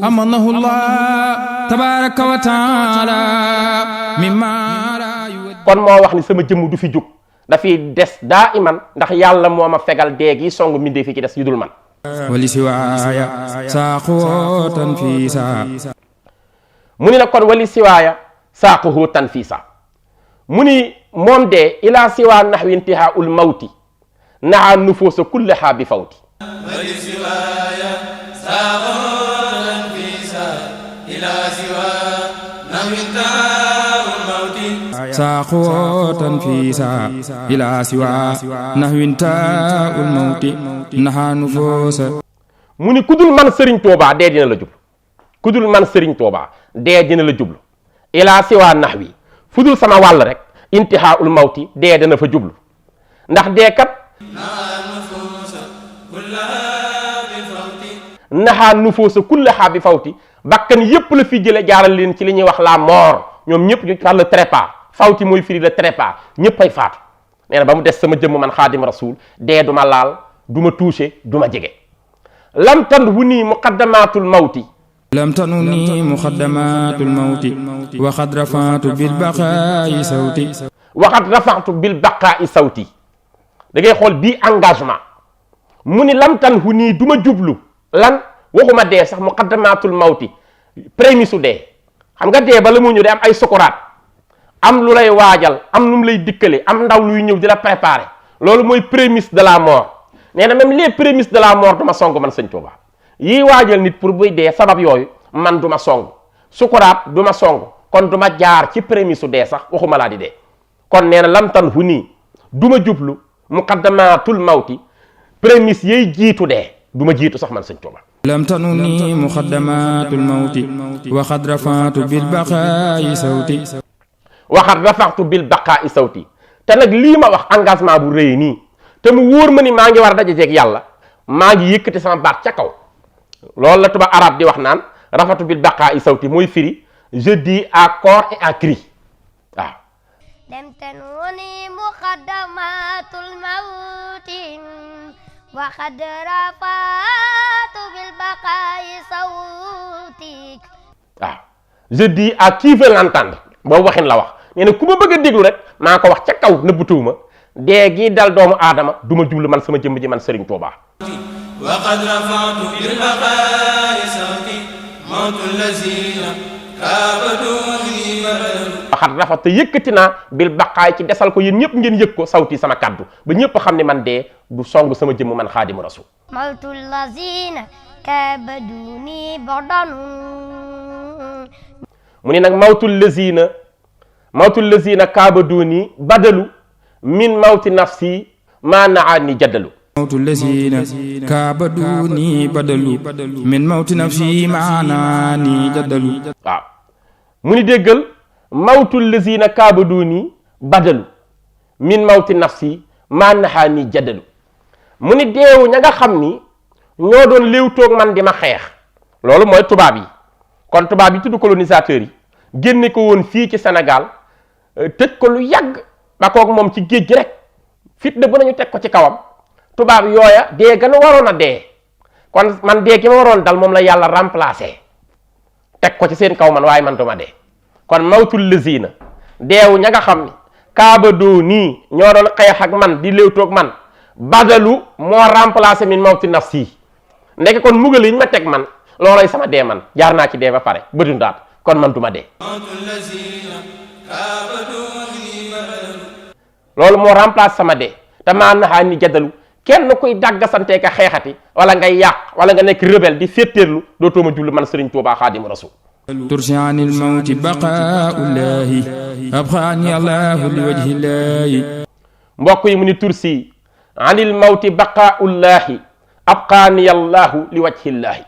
amanahu Allah tabaraka wa taala mimma la kon moo wax ni sama jëmm du fi jóg dafiy des daa iman ndax yàlla moo ma fegal dee gi song mindee fi ci des yu dul man wali siwaaya saaqoo tanfiisa mu ni nag kon wali siwaaya saaquhu tanfiisa mu ni moom dee ila siwaa naxwi intihaa ul mawti naxa nufuusa kullaha bi fawti wali siwaaya saaquhu tanfiisa ila siwaa naxwi intihaa ul mawti saaqoo tanfiisa ila siwaa naxwi intihaa ul mawti naxa nufuusa mu ni kudul man Sëriñ Tuubaa dee dina la jublu kudul man Sëriñ Tuubaa dee dina la jublu ila siwaa naxwi fudul sama wàll rek intihaa ul mawti dee dana fa jublu ndax dee kat naxaa nufuusa kullaha bi fawti bakkan yépp la fi jële jaaral leen ci li ñuy wax la mort ñoom ñëpp ñu par le trépas fawti mooy firi le trépas ñëpp ay faatu nee na ba mu des sama jëmm man xaadim rasul dee du ma laal du ma touché du ma jege lam tan hu nii muqaddamatul mawti lam tanuni muqaddamatul mawti waxad rafatu bil baqaa'i sawti waxat rafatu bil baqaa'i sawti da ngay xool bii engagement mu ni lam tan hu nii du ma jublu lan waxuma dee sax muqaddamatul mawti prémisse u dee xam nga dee ba la mu ñëw de am ay sukuraat am lu lay waajal am lu mu lay dikkale am ndaw luy ñëw di la préparer loolu mooy prémisse de la mort nee na même les prémices de la mort du ma song man Sëñ Tuubaa yii waajal nit pour buy dee sabab yooyu man du ma song sukuraat du ma song kon du ma jaar ci prémisse u dee sax waxuma laa di dee kon nee na lam tan hu nii du ma jublu muqaddamatul mawti prémisse yay jiitu dee du ma jiitu sax man Sëñ Tuubaa lam tanuni muqaddamatul mawti waxad rafatu bil baqaa'i sawti waxat rafatu bil baqaa'i sawti te nag lii ma wax engagement bu rëy nii te mu wóor ma ni maa ngi war a dajejeeg yàlla maa ngi yëkkati sama baat ca kaw loolu la tuba arab di wax naan rafatu bil baqaa'i sawti mooy firi je dis à corps et à cri waaw lam tanuni muqaddamatul mawti waxad rafatu bil baqaa'i sawti waaw je dis à qui veut l'entendre boobu waxin la wax nee na ku ma bëgg a déglu rek maa ko wax ca kaw nëbbutuwuma dee gi dal doomu aadama du ma jublu man sama jëmm ji man Sëriñ Tuubaa waqad rafa'tu bil baqaa'i sawti mawtul lazina kaabaduni badal waxat rafat te yëkkati naa bil baqaay ci desal ko yéen ñëpp ngeen yëg ko sawti sama kaddu ba ñëpp xam ne man dee du song sama jëmm man xaadimu rasul mawtul lazina kaabaduni badal mu ne nag mawtul lazina kaabaduni badalu min mawti nafsi maa naani jaddalu mawtu lazina kaabaduni badalu min mawti nafsi maa naani jaddalu waaw mu ni déggal mawtu lazina kaabaduni badalu min mawti nafsi maa naani jaddalu mu ni deewu ña nga xam ni ñoo doon léew toog man di ma xeex loolu mooy tubaab yi kon tubaab yi tudd colonisateurs yi génne ko woon fii ci Sénégal tëj ko lu yàgg ba kook moom ci géej gi rek fitna bu nañu teg ko ci kawam tubaab yooya dee gën a waroon a dee kon man dee gi ma waroon dal moom la yàlla remplacé teg ko ci seen kaw man waaye man duma dee kon mawtul lazina deewu ña nga xam ni kaabadoo nii ñoo doon xeex ak man di léewtoog man badalu moo remplacé min mawti nafsi ndeke kon mugal yi ñu ma teg man looloy sama dee man jaar naa ci dee ba pare bëdundaat kon man duma dee loolu moo remplace sama dee te maa naxaa ni jaddalu kenn kuy dàggasantee ka xeexati wala ngay yàq wala nga nekk rebelle di féetéerlu dootoo ma jullu man Sëriñ Tuubaa Xaadimu Rasuul tursiani al mawti baqaa'ullahi abxaani allahu li wajhillahi mbokk yi mu ni tursi anil mawti baqaa'ullahi abxaani allahu li wajhillahi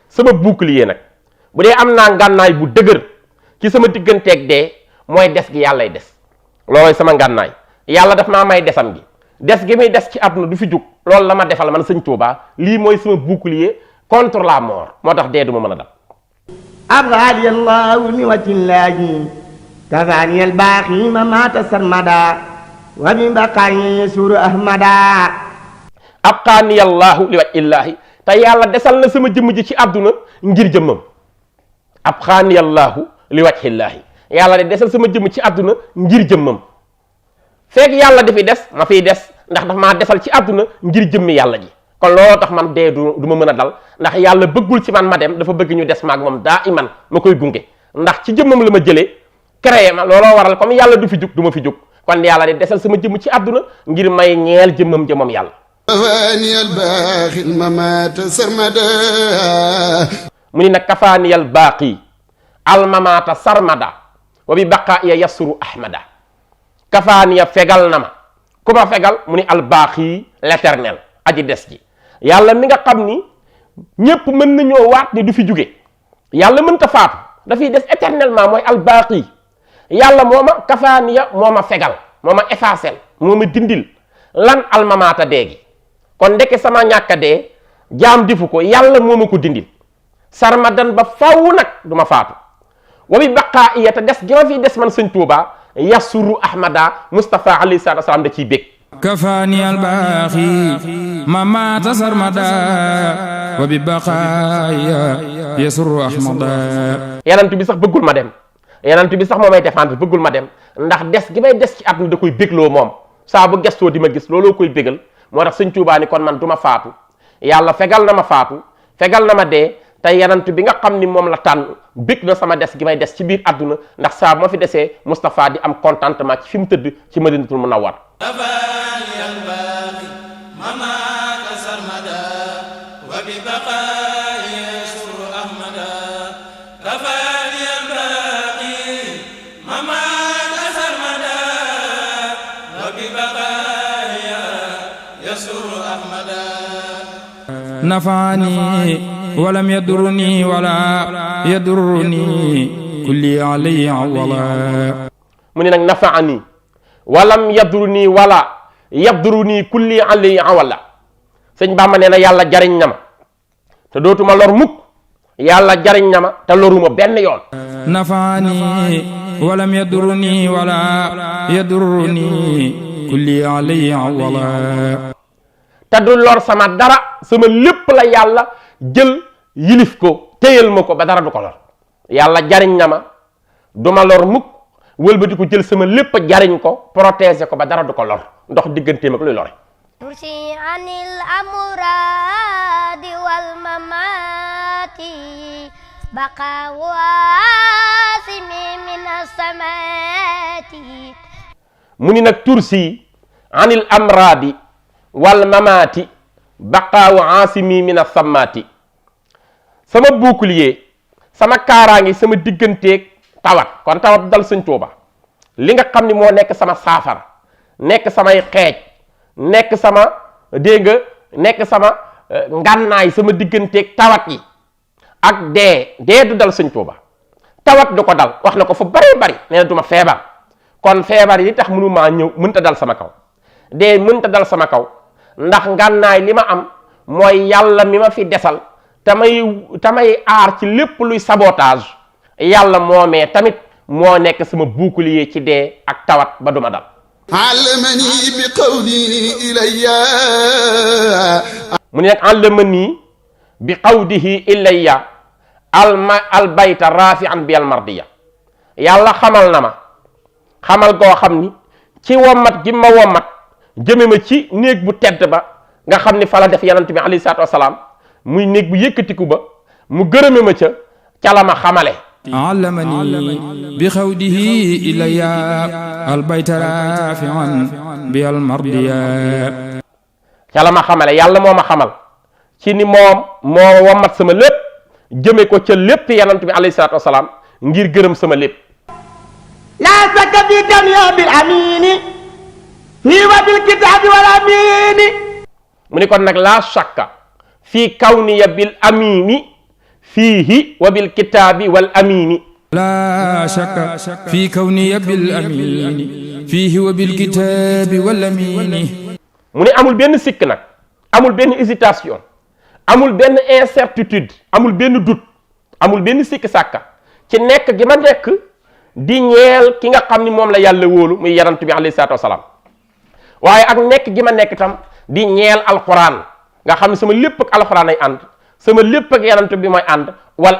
sama bouclier nag bu dee am naa ngànnaay bu dëgër ci sama digganteeg dee mooy des gi yàllay des loolooy sama ngànnaay yàlla daf maa may desam gi des gi muy des ci àdduna du fi jug loolu la ma defal man Sëñ Tuubaa lii mooy sama bouclier contre la mort moo tax dee du ma mën a dal أبغاني الله لوجه الله كفاني الباقي ما مات سرمدا ومن بقاني يسور أحمدا abqaani allahu li wajhi illaahi te yàlla desal na sama jëmm ji ci àdduna ngir jëmmam abxaaniyallaahu li wajhillaahi yàlla de desal sama jëmm ci àdduna ngir jëmmam fekk yàlla dafi des ma fiy des ndax daf maa desal ci àdduna ngir jëmmi yàlla ji kon looloo tax man dee du ma mën a dal ndax yàlla bëggul ci man ma dem dafa bëgg ñu des maag moom daa iman ma koy gunge ndax ci jëmmam la ma jëlee créé ma looloo waral comme yàlla du fi jug du ma fi jug kon yàlla de desal sama jëmm ci àdduna ngir may ñeel jëmmam jëmmam yàlla mu ni nag kafaaniyal baaqi almamaata sarmada wa bi baqaaya yasuru ahmada kafaaniya fegal na ma ku ma fegal mu ni albaaqi l'éternel aji des ji yàlla mi nga xam ni ñépp mën nañoo waat ni du fi jóge yàlla mënta faatu dafay des éternellement mooy albaaqi yàlla moo ma kafaaniya moo ma fegal moo ma effacel moo ma dindil lan almamaata dee gi kon ndeke sama ñàkka dee jaam difu ko yàlla moo ma ko dindil sarmadan ba faw nag du ma faatu wa bi baqaa iya te des gi ma fi des man sëñ Tuuba yasuru ahmada Mustafa alayhi salaatu wasalaam da ciy bég kafaani albaaxi ma maata sarmada wa bi baqaa iya yasuru ahmada yanant bi sax bëggul ma dem yanant bi sax moo may défendre bëggul ma dem ndax des gi may des ci àdduna da koy bégloo moom saa bu gestoo di ma gis looloo koy bégal moo tax sëñ Tuubaa ni kon man du ma faatu yàlla fegal na ma faatu fegal na ma dee te yanant bi nga xam ni moom la tànn bég na sama des gi may des ci biir àdduna ndax saa bu ma fi desee Moustapha di am contentement ci fi mu tëdd ci Madinatul Munawwar nafaani walam yadurni wala yadurni kulli alayhi wala mu ne nag nafaani walam yadurni wala yadurni kulli alayhi wala sëñ Bàmba nee na yàlla jariñ na ma te dootuma lor mukk yàlla jariñ na ma te loruma benn yoon nafaani walam yadurni wala yadurni kulli alayhi wala te du lor sama dara sama lépp la yàlla jël yilif ko téyal ma ko ba dara du ko lor yàlla jariñ na ma du ma lor mukk wëlbati ko jël sama lépp jariñ ko protéger ko ba dara du ko lor ndox digganteem ak luy lore tursi anil amuradi wal mamati baqa wasimi min asamati mu ni nag tursi anil amradi wal mamaati baqaawu aasimi min asammaati sama bouclier sama kaaraangi sama digganteeg tawat kon tawat dal sëñ Tuuba li nga xam ni moo nekk sama saafara nekk samay xeej nekk sama dégg nga nekk sama ngànnaay sama digganteeg tawat yi ak dee du dal sëñ Tuuba tawat du ko dal wax na ko fu bari bari nee na du ma feebar kon feebar yi tax mënumaa ñëw mënta dal sama kaw dee mënta dal sama kaw ndax ngànnaay li ma am mooy yàlla mi ma fi desal tamay aar ci lépp luy sabotage yàlla moomee tamit moo nekk sama bouclier ci dee ak tawat ba duma dal allamani bi qawli ilayya mu ne nag allamani bi qawdihi ilayya albayta rafi'an bi almardiya yàlla xamal na ma xamal goo xam ni ci wommat gi ma wommat jëme ma ci néeg bu tedd ba nga xam ni fa la def yanant bi alayhi salaatu wasalaam muy néeg bu yëkkatiku ba mu gërëme ma ca la ma xamale allamani bi xawdihi ilayya albayta rafi'an bi almardiya ca la ma xamale yàlla moo ma xamal ci ni moom moo wommat sama lépp jëme ko ca lépp yanant bi alayhi salaatu wasalaam ngir gërëm sama lépp laa sakka fi dunya bil amini fii wa bil kitaabi wal amini mu ni kon nag laa shakka fii kawniya bil amini fiihi wa bil kitaabi wal amini laa shakka fii kawniya bil amini fiihi wa bil kitaabi wal amini mu ni amul benn sikk nag amul benn hésitation amul benn incertitude amul benn doute amul benn sikk sàkka ci nekk gi ma nekk di ñeel ki nga xam ni moom la yàlla wóolu muy yanant bi alayhi salaatu wasalaam waaye ak nekk gi ma nekk tam di ñeel alquran nga xam ne sama lépp ak alquran ay ànd sama lépp ak yanant bi mooy ànd wal